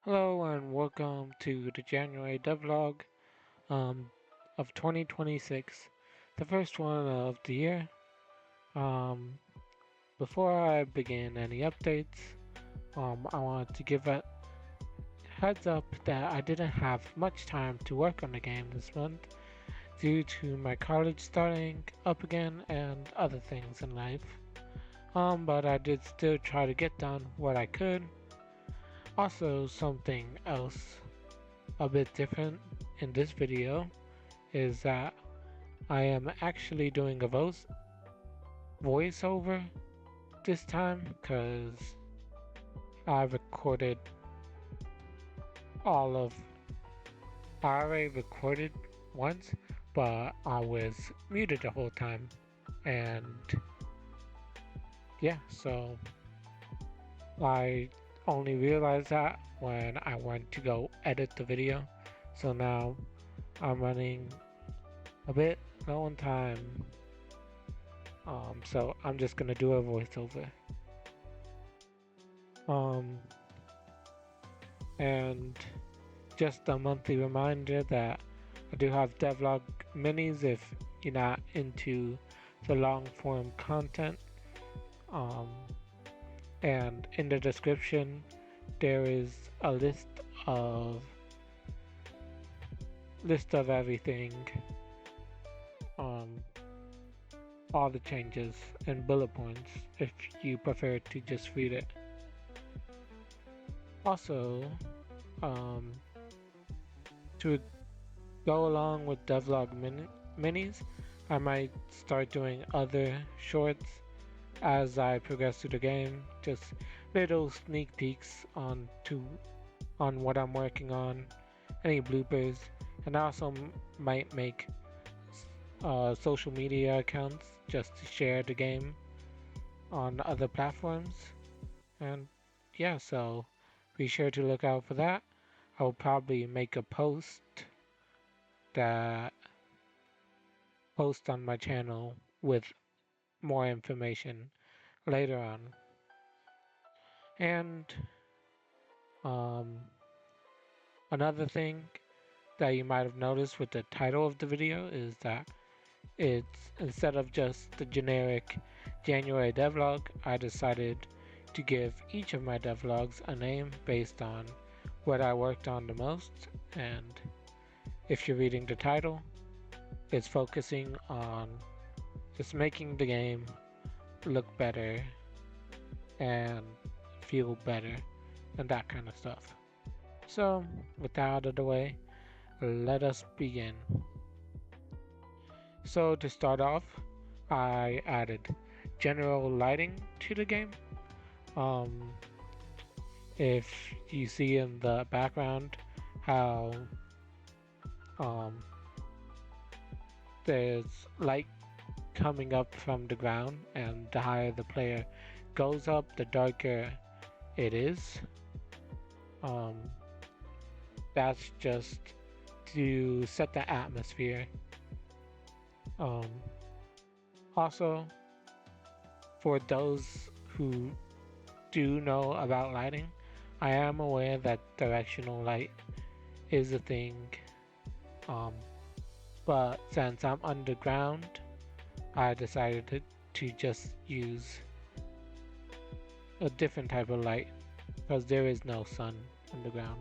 Hello and welcome to the January devlog um, of 2026, the first one of the year. Um, Before I begin any updates, I want to give a heads up that I didn't have much time to work on the game this month due to my college starting up again and other things in life. But I did still try to get done what I could. Also, something else a bit different in this video is that I am actually doing a voiceover this time because I recorded all of I already recorded once, but I was muted the whole time, and yeah, so I only realized that when I went to go edit the video. So now I'm running a bit low on time. So I'm just gonna do a voiceover. Um, and just a monthly reminder that I do have devlog minis if you're not into the long form content. Um, and in the description there is a list of everything, um, all the changes and bullet points if you prefer to just read it. Also, um, to go along with devlog minis, I might start doing other shorts as I progress through the game, just little sneak peeks on what I'm working on, any bloopers, and I also might make social media accounts just to share the game on other platforms. And yeah, so be sure to look out for that. I'll probably make a that post on my channel with more information later on. And um, another thing that you might have noticed with the title of the video is that it's instead of just the generic January devlog, I decided to give each of my devlogs a name based on what I worked on the most. And if you're reading the title, it's focusing on just making the game look better and feel better and that kind of stuff. So, with that out of the way, let us begin. So, to start off, I added general lighting to the game. Um, if you see in the background how um, there's light coming up from the ground, and the higher the player goes up, the darker it is. Um, that's just to set the atmosphere. Um, Also, for those who do know about lighting, I am aware that directional light is a thing. Um, but since I'm underground, I decided to just use a different type of light because there is no sun underground,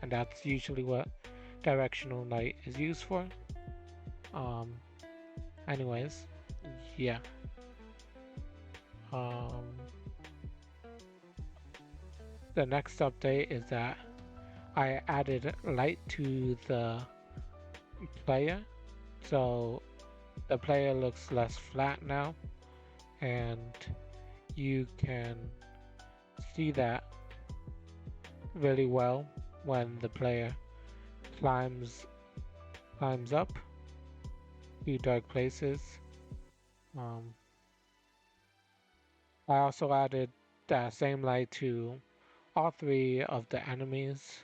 and that's usually what directional light is used for. Um, Anyways, yeah. Um, the next update is that I added light to the player, so the player looks less flat now, and you can see that really well when the player climbs up to dark places. Um, I also added that same light to all three of the enemies,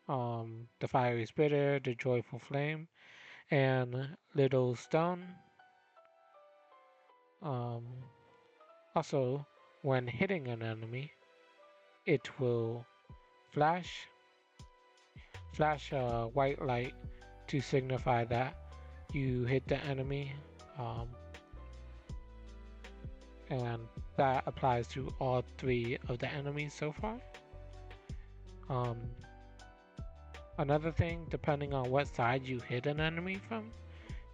the fiery spitter, the joyful flame, and little stone. Um, Also, when hitting an enemy, it will flash a white light to signify that you hit the enemy, um, and that applies to all three of the enemies so far. Um, Another thing, depending on what side you hit an enemy from,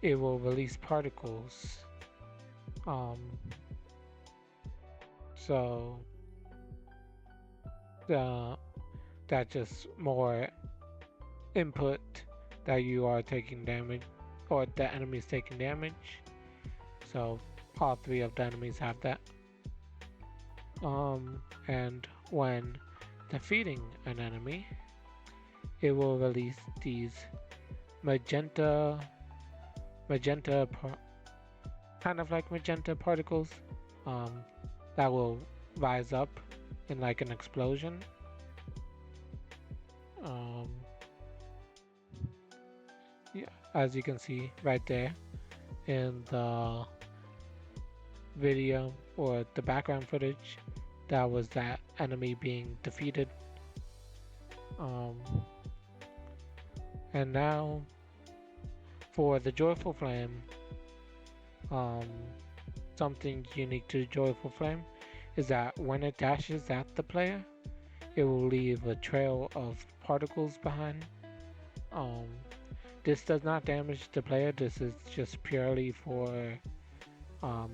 it will release particles. Um, so the that's just more input that you are taking damage or the enemy is taking damage. So all three of the enemies have that. And when defeating an enemy, it will release these magenta, magenta, kind of like magenta particles, um, that will rise up in like an explosion. Um, yeah, as you can see right there in the video or the background footage, that was that enemy being defeated. Um, and now for the Joyful Flame, um, something unique to Joyful Flame is that when it dashes at the player, it will leave a trail of particles behind. Um, this does not damage the player, this is just purely for um,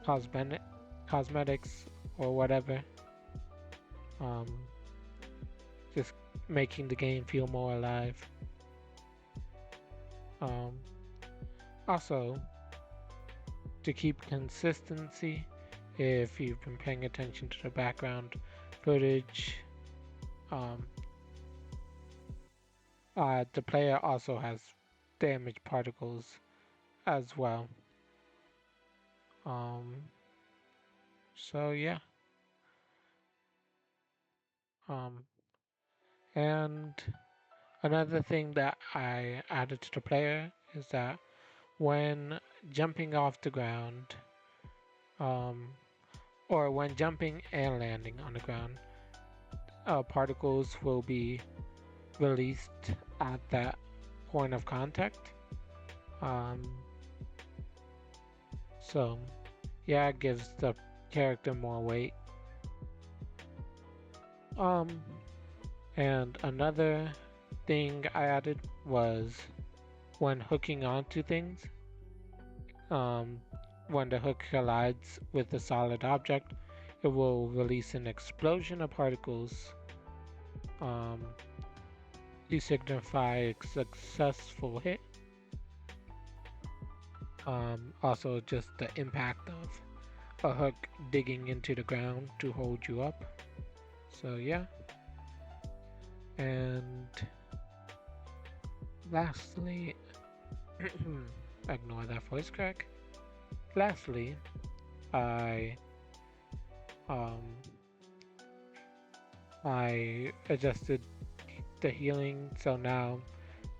cosmetic, cosmetics or whatever. Um, just making the game feel more alive. Um, Also, to keep consistency, if you've been paying attention to the background footage, um, the player also has damage particles as well. Um, so yeah. Um, and another thing that I added to the player is that when jumping off the ground, um, or when jumping and landing on the ground, particles will be released at that point of contact. Um, so yeah, it gives the character more weight. Um, and another thing I added was when hooking onto things, um, when the hook collides with a solid object, it will release an explosion of particles, um, to signify a successful hit. Also, just the impact of a hook digging into the ground to hold you up. So yeah. And lastly, ignore that voice crack. Lastly, I um I adjusted the healing so now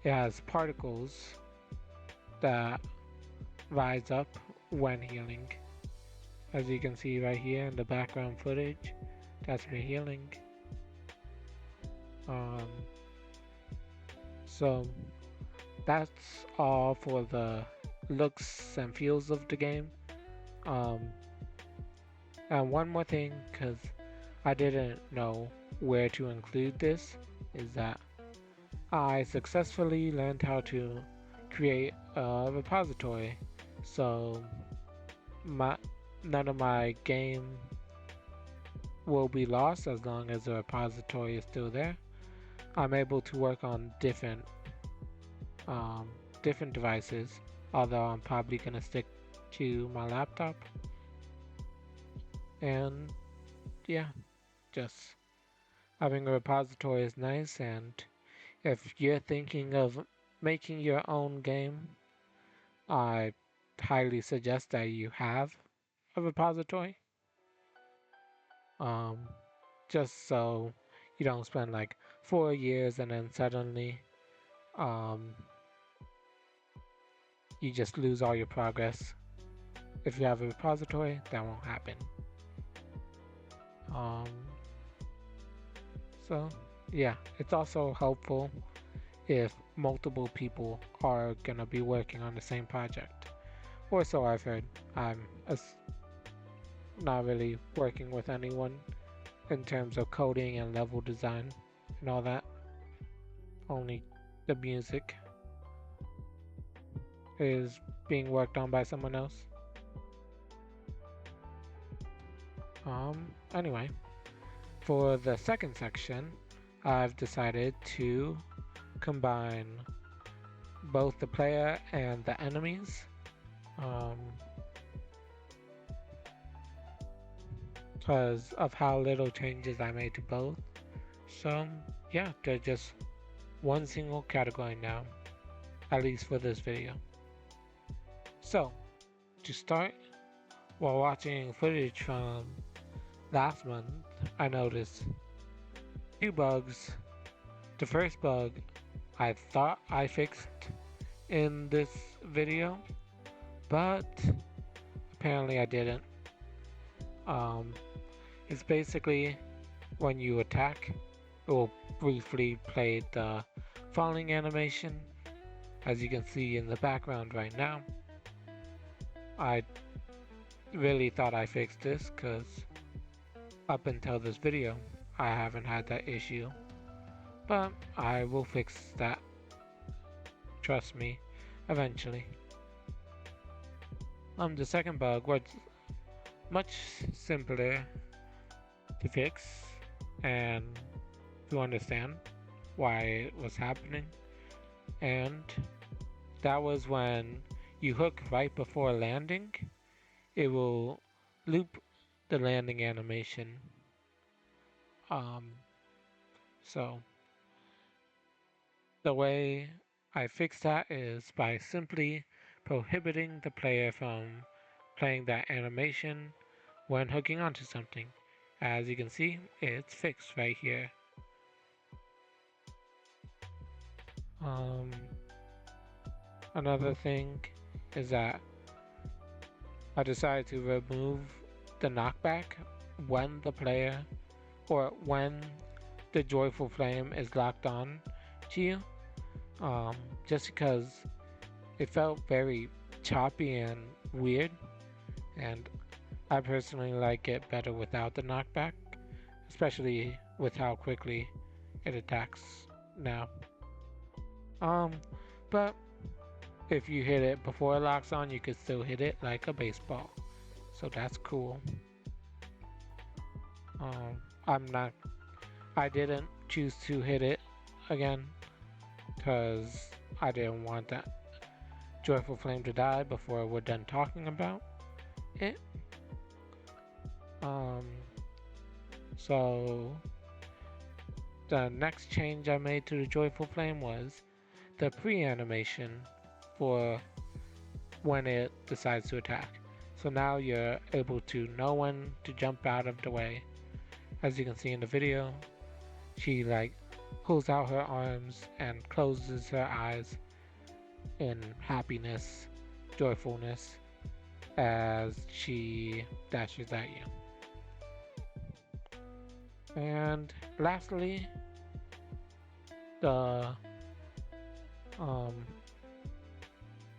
it has particles that rise up when healing. As you can see right here in the background footage, that's me healing. Um, so that's all for the looks and feels of the game. Um, and one more thing, because I didn't know where to include this, is that I successfully learned how to create a repository. So none of my game will be lost as long as the repository is still there. I'm able to work on different devices, although I'm probably gonna stick to my laptop. And yeah, just having a repository is nice, and if you're thinking of making your own game, I highly suggest that you have a repository. Um, just so you don't spend like 4 years and then suddenly um, you just lose all your progress. If you have a repository, that won't happen. Um, So, yeah, it's also helpful if multiple people are gonna be working on the same project. Or so I've heard. I'm not really working with anyone in terms of coding and level design and all that. Only the music is being worked on by someone else. Anyway, for the second section, I've decided to combine both the player and the enemies. Um, because of how little changes I made to both. So, yeah, they're just one single category now, at least for this video. So, to start, while watching footage from last month, I noticed two bugs. The first bug I thought I fixed in this video, but apparently I didn't. Um, it's basically when you attack, it will briefly play the falling animation, as you can see in the background right now. I really thought I fixed this because up until this video, I haven't had that issue. But I will fix that, trust me, eventually. The second bug was much simpler to fix and to understand why it was happening. And that was when you hook right before landing, it will loop the landing animation. Um, so the way I fix that is by simply prohibiting the player from playing that animation when hooking onto something. As you can see, it's fixed right here. Um, Another thing is that I decided to remove the knockback when the player or when the joyful flame is locked on to you. Um, just because it felt very choppy and weird, and I personally like it better without the knockback, especially with how quickly it attacks now. Um, but if you hit it before it locks on, you can still hit it like a baseball. So that's cool. Um, I'm not. I didn't choose to hit it again because I didn't want that joyful flame to die before we're done talking about it. Um, so the next change I made to the joyful flame was the pre-animation for when it decides to attack. So now you're able to know when to jump out of the way. As you can see in the video, she like pulls out her arms and closes her eyes in happiness, joyfulness as she dashes at you. And lastly, the um,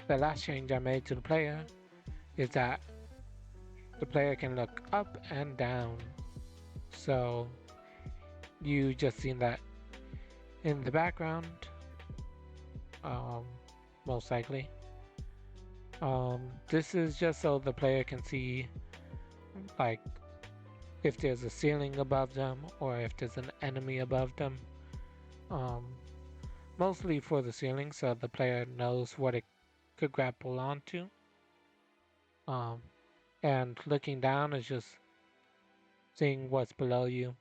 the last change I made to the player is that the player can look up and down. So you just seen that in the background, um, most likely. This is just so the player can see like if there's a ceiling above them or if there's an enemy above them. Um, Mostly for the ceiling so the player knows what it could grapple onto. Um, and looking down is just seeing what's below you,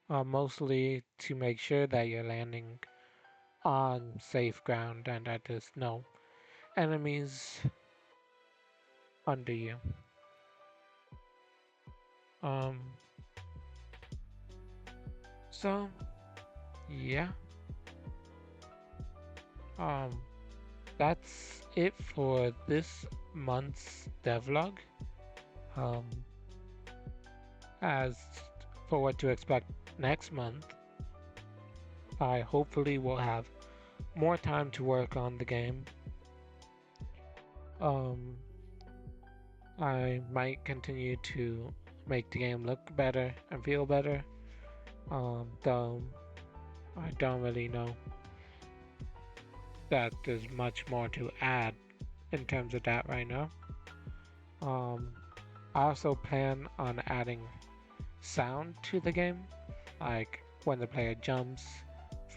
mostly to make sure that you're landing on safe ground and that there's no enemies under you. Um, so yeah, um, that's it for this month's devlog. Um, as for what to expect next month, I hopefully will have more time to work on the game. Um, I might continue to make the game look better and feel better. Though I don't really know that there's much more to add in terms of that right now. Um, I also plan on adding sound to the game, like when the player jumps,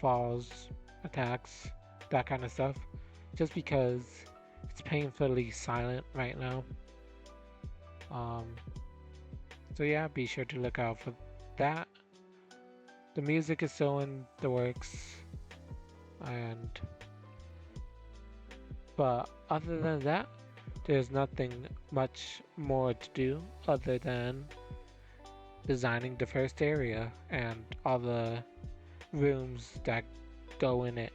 falls, attacks, that kind of stuff, just because it's painfully silent right now. Um, so yeah, be sure to look out for that. The music is still in the works, and but other than that, there's nothing much more to do other than designing the first area and all the rooms that go in it.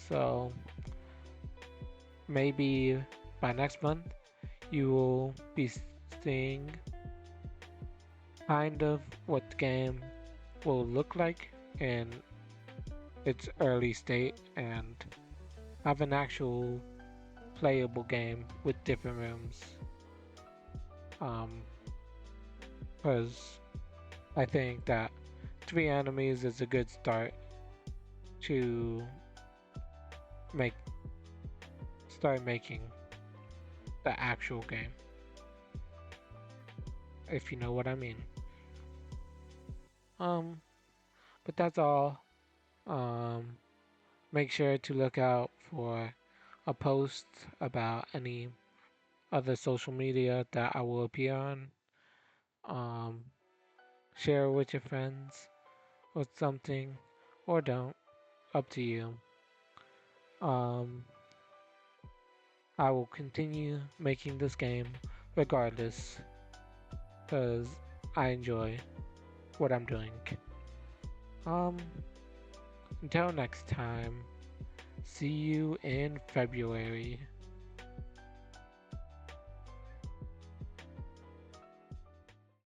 So maybe by next month you will be seeing kind of what the game will look like in its early state and have an actual playable game with different rooms. Um, because I think that 3 enemies is a good start to make start making the actual game, if you know what I mean. Um, but that's all. Um, make sure to look out for a post about any other social media that I will appear on. Um, share with your friends or something, or don't. Up to you. Um, I will continue making this game regardless, because I enjoy what I'm doing. Um, until next time, see you in February.